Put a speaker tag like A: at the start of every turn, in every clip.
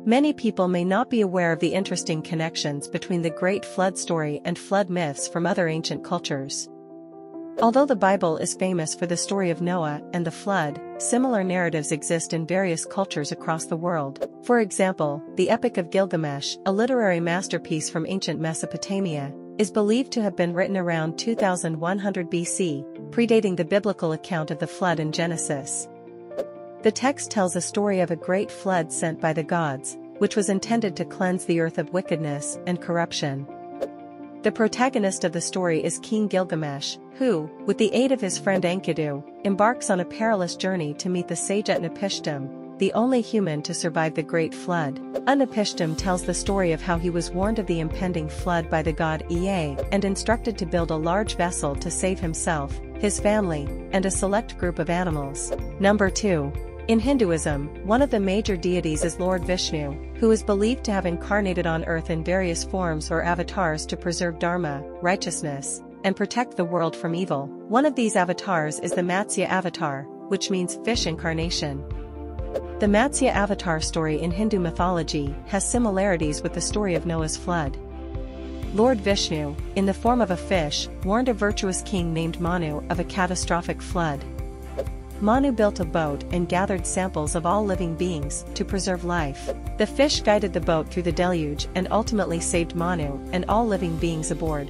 A: Many people may not be aware of the interesting connections between the Great Flood story and flood myths from other ancient cultures. Although the Bible is famous for the story of Noah and the flood, similar narratives exist in various cultures across the world. For example, the Epic of Gilgamesh, a literary masterpiece from ancient Mesopotamia, is believed to have been written around 2100 BC, predating the biblical account of the flood in Genesis. The text tells a story of a great flood sent by the gods, which was intended to cleanse the earth of wickedness and corruption. The protagonist of the story is King Gilgamesh, who, with the aid of his friend Enkidu, embarks on a perilous journey to meet the sage Utnapishtim, the only human to survive the Great Flood. Utnapishtim tells the story of how he was warned of the impending flood by the god Ea and instructed to build a large vessel to save himself, his family, and a select group of animals. Number 2. In Hinduism, one of the major deities is Lord Vishnu, who is believed to have incarnated on earth in various forms or avatars to preserve dharma, righteousness, and protect the world from evil. One of these avatars is the Matsya avatar, which means fish incarnation. The Matsya avatar story in Hindu mythology has similarities with the story of Noah's flood. Lord Vishnu, in the form of a fish, warned a virtuous king named Manu of a catastrophic flood. Manu built a boat and gathered samples of all living beings to preserve life. The fish guided the boat through the deluge and ultimately saved Manu and all living beings aboard.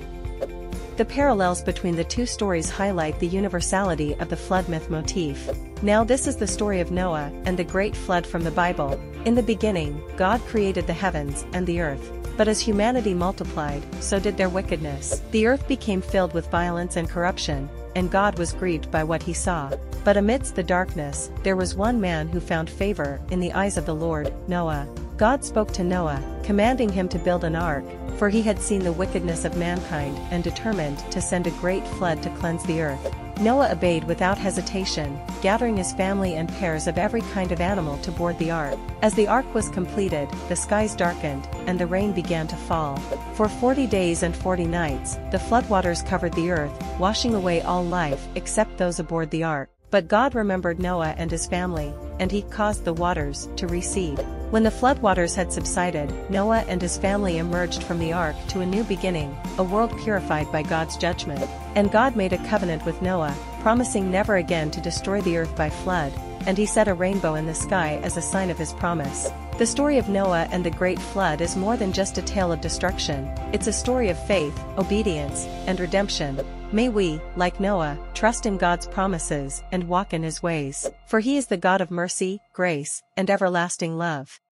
A: The parallels between the two stories highlight the universality of the flood myth motif. Now this is the story of Noah and the great flood from the Bible. In the beginning, God created the heavens and the earth. But as humanity multiplied, so did their wickedness. The earth became filled with violence and corruption, and God was grieved by what he saw. But amidst the darkness, there was one man who found favor in the eyes of the Lord, Noah. God spoke to Noah, commanding him to build an ark, for he had seen the wickedness of mankind and determined to send a great flood to cleanse the earth. Noah obeyed without hesitation, gathering his family and pairs of every kind of animal to board the ark. As the ark was completed, the skies darkened, and the rain began to fall. For 40 days and 40 nights, the floodwaters covered the earth, washing away all life except those aboard the ark. But God remembered Noah and his family, and he caused the waters to recede. When the floodwaters had subsided, Noah and his family emerged from the ark to a new beginning, a world purified by God's judgment. And God made a covenant with Noah, promising never again to destroy the earth by flood, and he set a rainbow in the sky as a sign of his promise. The story of Noah and the Great Flood is more than just a tale of destruction, it's a story of faith, obedience, and redemption. May we, like Noah, trust in God's promises and walk in his ways, for he is the God of mercy, grace, and everlasting love.